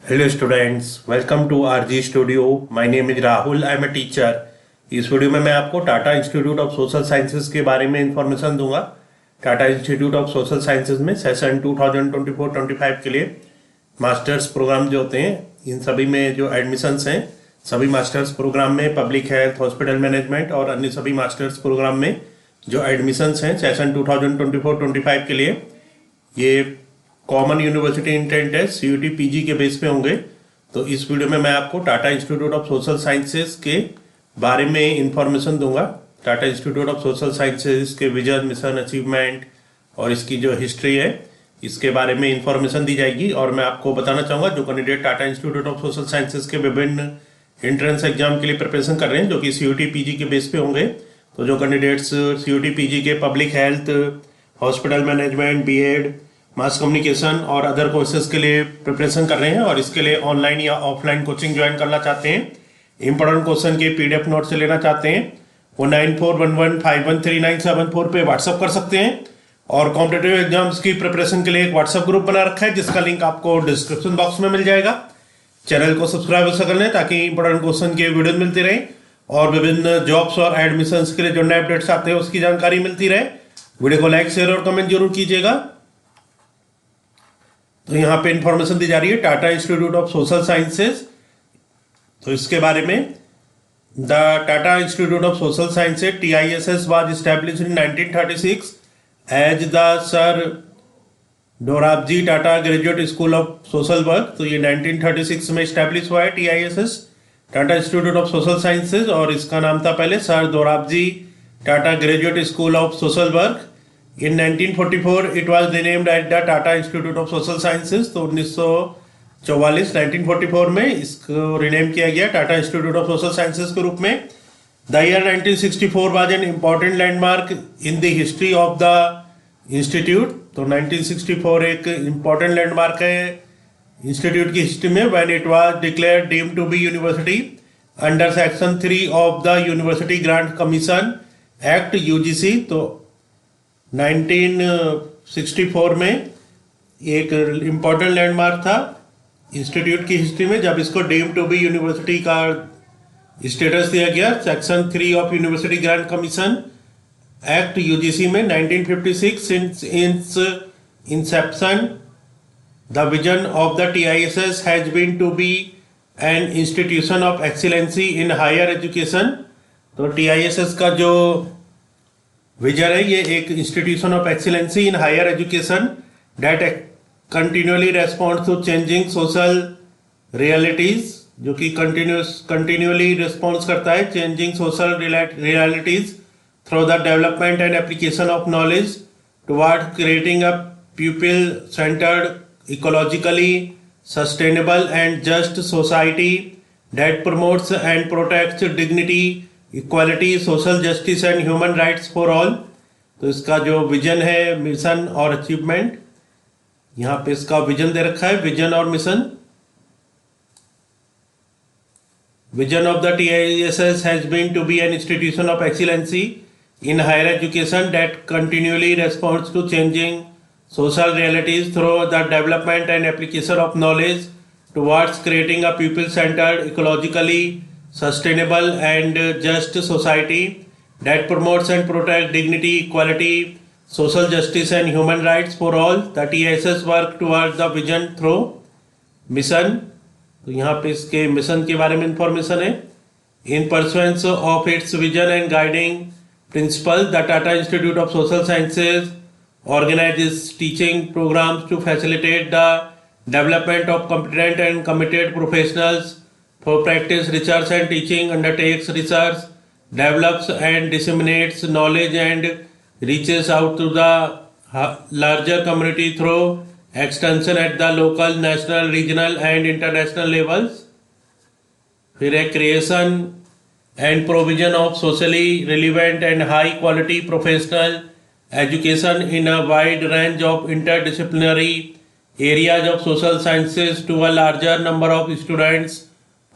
Hello students, welcome to RG Studio. My name is Rahul. I am a teacher. इस video में मैं आपको Tata institute of social sciences के बारे में इंफॉर्मेशन दूंगा। Tata institute of social sciences में सेशन 2024-25 के लिए मास्टर्स प्रोग्राम जो होते हैं, इन सभी में जो एडमिशन्स हैं, सभी मास्टर्स प्रोग्राम में पब्लिक हेल्थ, हॉस्पिटल मैनेजमेंट और अन्य सभी मास्टर्स प्रोग्राम में जो एडमिशन्स हैं सेशन 2024-25 के लिए, ये कॉमन यूनिवर्सिटी इंटेंट है, CUET PG के बेस पे होंगे। तो इस वीडियो में मैं आपको Tata institute of social sciences के बारे में इंफॉर्मेशन दूंगा। Tata institute of social sciences के विजन, मिशन, अचीवमेंट और इसकी जो हिस्ट्री है, इसके बारे में इंफॉर्मेशन दी जाएगी। और मैं आपको बताना चाहूँगा, जो candidate Tata institute of social sciences के विभिन्न एंट्रेंस एग्जाम के लिए प्रिपरेशन कर रहे हैं, जो कि CUET PG के बेस पे होंगे, तो जो कैंडिडेट्स CUET PG के public health, hospital management, BEd, mass communication और अदर कोर्सेज के लिए प्रिपरेशन कर रहे हैं और इसके लिए ऑनलाइन या ऑफलाइन कोचिंग ज्वाइन करना चाहते हैं, इंपॉर्टेंट क्वेश्चन के PDF नोट से लेना चाहते हैं, वो 9411513974 पे व्हाट्सअप कर सकते हैं। और कॉम्पिटेटिव एग्जाम्स की प्रिपरेशन के लिए एक व्हाट्सअप ग्रुप बना रखा है, जिसका लिंक आपको डिस्क्रिप्शन बॉक्स में मिल जाएगा। चैनल को सब्सक्राइब कर लें ताकि इंपॉर्टेंट क्वेश्चन के वीडियो मिलती रहे और विभिन्न जॉब्स और एडमिशंस के लिए जो नए अपडेट्स आते हैं उसकी जानकारी मिलती रहे। वीडियो को लाइक, शेयर और कमेंट जरूर कीजिएगा। तो यहाँ पे इंफॉर्मेशन दी जा रही है Tata institute of social sciences. तो इसके बारे में, the Tata institute of social sciences TISS was established in 1936 as the sir Dorabji Tata graduate school of social work. तो ये 1936 में एस्टैब्लिश हुआ है TISS, Tata institute of social sciences, और इसका नाम था पहले sir Dorabji Tata graduate school of social work. In 1944 it was renamed as the Tata Institute of Social Sciences। तो 1944 में इसको रिनेम किया गया Tata institute of social sciences के रूप में। The year 1964 was an important landmark in the history of the institute। तो 1964 एक important landmark है इंस्टीट्यूट की हिस्ट्री में, when it was declared deemed to be university under section 3 of the University Grant Commission Act UGC। तो 1964 में एक important landmark था institute की हिस्ट्री में, जब इसको डीम्ड टू बी यूनिवर्सिटी का स्टेटस दिया गया section 3 of university grant commission act UGC में 1956। Since its inception the vision of the TISS has been to be an institution of excellency in higher education. तो TISS का जो vision है, ये एक institution of excellency in higher education that continually responds to changing social realities, जो कि continuously response करता है changing social realities through the development and application of knowledge toward creating a people centred, ecologically sustainable and just society that promotes and protects dignity, equality, social justice and human rights for all. तो इसका जो vision है, mission और achievement, यहाँ पे इसका vision दे रखा है, विजन और मिशन। Vision of the TISS has been to be an institution of excellency in higher education that continually responds to changing social realities through the development and application of knowledge towards creating a people centred, ecologically sustainable and just society that promotes and protects dignity, equality, social justice and human rights for all। The TISS work towards the vision through mission। तो यहाँ पे इसके mission के बारे में information है। In pursuance of its vision and guiding principles, the Tata Institute of Social Sciences organizes teaching programs to facilitate the development of competent and committed professionals for practice, research and teaching, undertakes research, develops and disseminates knowledge and reaches out to the larger community through extension at the local, national, regional and international levels। फिर है creation and provision of socially relevant and high quality professional education in a wide range of interdisciplinary areas of social sciences to a larger number of students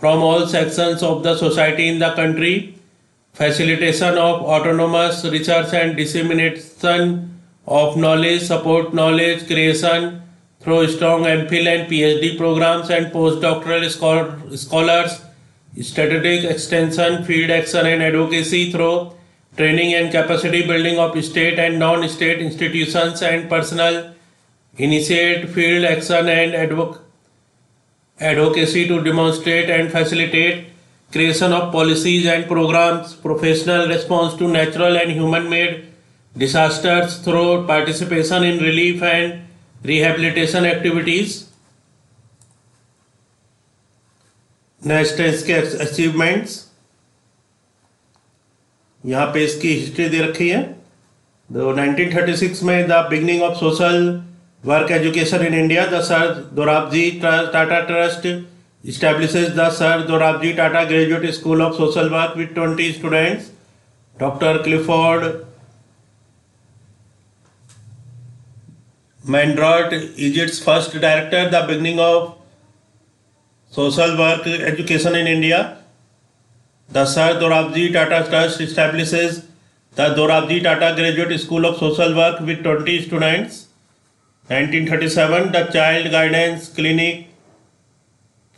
from all sections of the society in the country। Facilitation of autonomous research and dissemination of knowledge, support knowledge creation through strong MPhil and PhD programs and postdoctoral scholars, strategic extension, field action and advocacy through training and capacity building of state and non-state institutions and personal initiate field action and advocacy to demonstrate and facilitate creation of policies and programs, professional response to natural and human-made disasters through participation in relief and rehabilitation activities. Next है इसके achievements. यहाँ पे इसकी history दे रखी है. तो 1936 में the beginning of social work education in India, the sir Dorabji Tata trust establishes the Sir Dorabji Tata Graduate School of Social Work with 20 students. Dr. Clifford Mandrot is its first director. The beginning of social work education in India. The Sir Dorabji Tata Trust establishes the Dorabji Tata Graduate School of Social Work with 20 students. 1937, the Child Guidance Clinic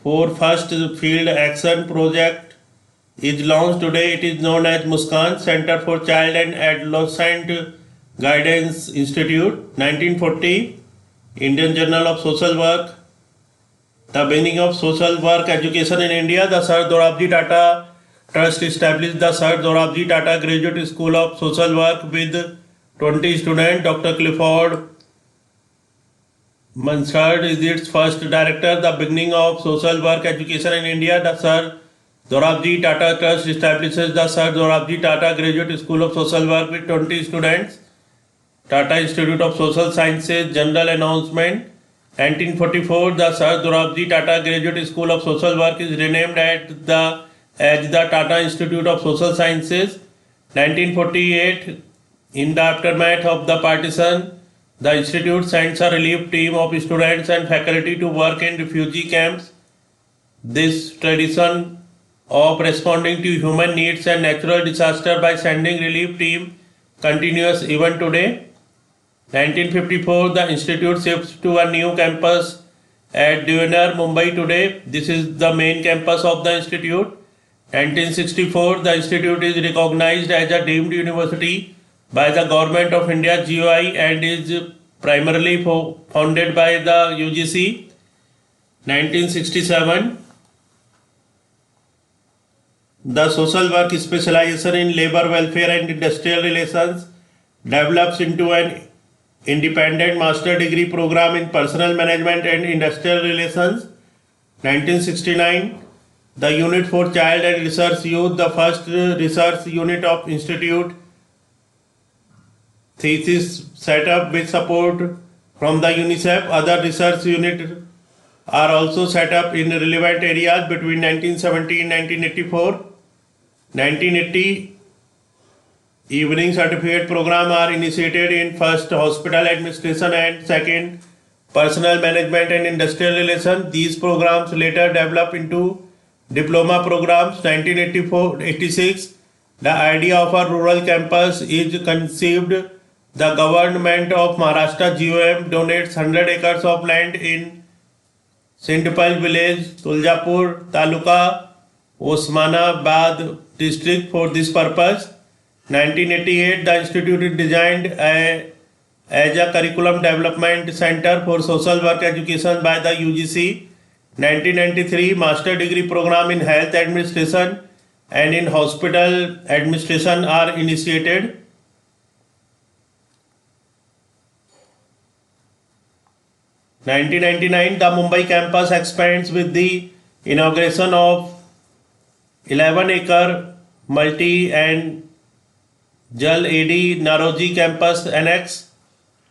for First Field Action Project is launched. Today it is known as Muskan Center for Child and Adolescent Guidance Institute. 1940, Indian Journal of Social Work. The beginning of social work education in India. The Sir Dorabji Tata Trust established the Sir Dorabji Tata Graduate School of Social Work with 20 students. Dr. Clifford Mansard is its first director. The beginning of social work education in India. The Sir Dorabji Tata Trust establishes the Sir Dorabji Tata Graduate School of Social Work with 20 students. Tata Institute of Social Sciences General Announcement. 1944, the Sir Dorabji Tata Graduate School of Social Work is renamed as the Tata Institute of Social Sciences. 1948, in the aftermath of the partition, the institute sends a relief team of students and faculty to work in refugee camps. This tradition of responding to human needs and natural disaster by sending relief team continues even today. 1954, the institute shifts to a new campus at Deonar, Mumbai today. This is the main campus of the institute. 1964, the institute is recognized as a deemed university by the Government of India GOI and is primarily founded by the UGC. 1967, the social work specialization in labor welfare and industrial relations develops into an independent master degree program in personal management and industrial relations. 1969, the Unit for Child and Research Youth, the first research unit of institute, thesis set up with support from the UNICEF. Other research units are also set up in relevant areas between 1970 and 1984. 1980, evening certificate program are initiated in first hospital administration and second personal management and industrial relations. These programs later develop into diploma programs. 1986, the idea of a rural campus is conceived. The government of Maharashtra GOM donates 100 acres of land in Sindpal village, Tuljapur Taluka, Osmanabad district for this purpose. 1988, the institute is designed as a curriculum development center for social work education by the UGC. 1993, master degree program in health administration and in hospital administration are initiated. 1999, the Mumbai campus expands with the inauguration of 11-acre multi and Jal AD Naroji campus annex.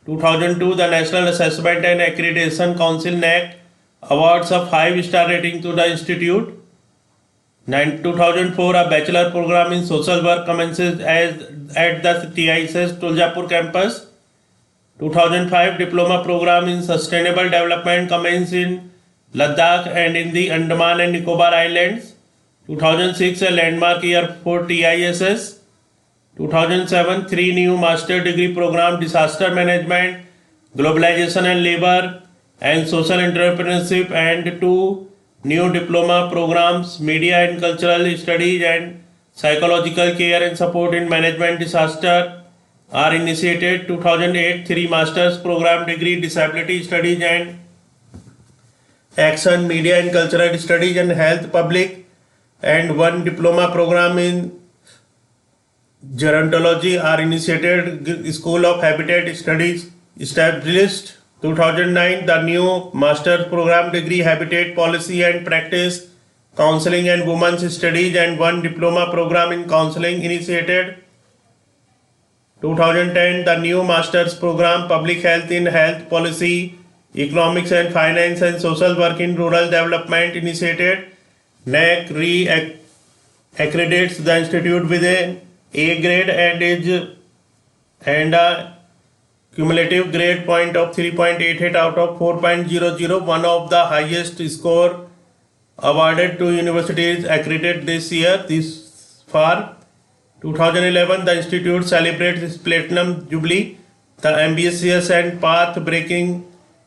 2002, the National Assessment and Accreditation Council NAC awards a 5-star rating to the institute. 2004, a bachelor program in social work commences at the TISS Tuljapur campus. 2005, diploma program in sustainable development commences in Ladakh and in the Andaman and Nicobar Islands. 2006, a landmark year for TISS. 2007, 3 new master degree program: disaster management, globalization and labor, and social entrepreneurship, and 2 new diploma programs, media and cultural studies and psychological care and support in management disaster are initiated. 2008 3 masters program degree disability studies and action, media and cultural studies and health public, and 1 diploma program in gerontology are initiated. School of Habitat Studies established. 2009 the new master's program degree habitat policy and practice, counseling and women's studies, and 1 diploma program in counseling initiated. 2010 the new master's program public health in health policy, economics and finance and social work in rural development initiated. NAC re-accredits the institute with an A grade and a cumulative grade point of 3.88 out of 4.00, one of the highest score awarded to universities accredited this year. This far, 2011 the institute celebrates its platinum jubilee. The ambitious and path-breaking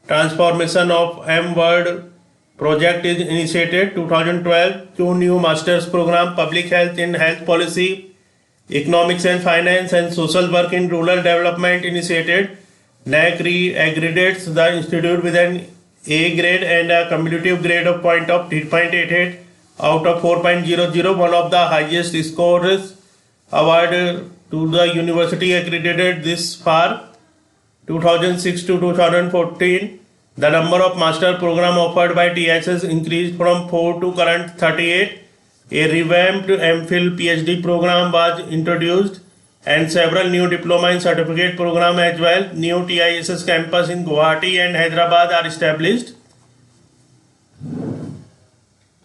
transformation of M-Word project is initiated. 2012 2 new master's program public health in health policy, economics and finance and social work in rural development initiated. NAC re-accredits the institute with an A grade and a cumulative grade of point of 3.88 out of 4.00, one of the highest scores awarded to the university accredited this far. 2006 to 2014 the number of master program offered by TISS increased from 4 to current 38. A revamped MPhil PhD program was introduced and several new diploma and certificate program as well. New TISS campus in Guwahati and Hyderabad are established.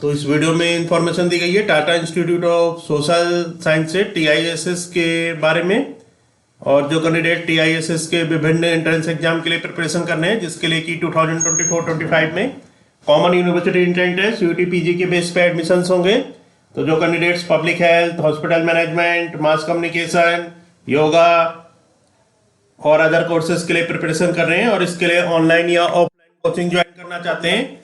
तो इस video में information दी गई है Tata institute of social science से TISS के बारे में, और जो कैंडिडेट TISS के विभिन्न एंट्रेंस एग्जाम के लिए प्रिपरेशन करने हैं जिसके लिए कि 2024-25 में common university entrance CUET PG के बेस पे एडमिशंस होंगे। तो जो candidates public health, hospital management, mass communication, yoga और अदर कोर्सेज के लिए प्रिपरेशन कर रहे हैं और इसके लिए ऑनलाइन या ऑफलाइन कोचिंग ज्वाइन करना चाहते हैं,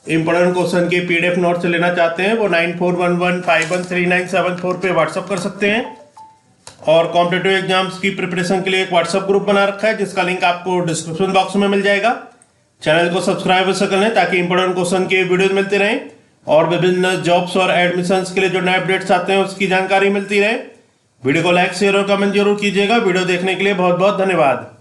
इंपॉर्टेंट क्वेश्चन के PDF नोट्स लेना चाहते हैं, वो 9411513974 पे व्हाट्सअप कर सकते हैं। और कॉम्पिटिटिव एग्जाम्स की प्रिपरेशन के लिए एक व्हाट्सअप ग्रुप बना रखा है जिसका लिंक आपको डिस्क्रिप्शन बॉक्स में मिल जाएगा। चैनल को सब्सक्राइब अवश्य कर लें ताकि इंपॉर्टेंट क्वेश्चन के वीडियोज मिलते रहें और विभिन्न जॉब्स और एडमिशंस के लिए जो नए अपडेट्स आते हैं उसकी जानकारी मिलती रहे। वीडियो को लाइक, शेयर और कमेंट जरूर कीजिएगा। वीडियो देखने के लिए बहुत बहुत धन्यवाद।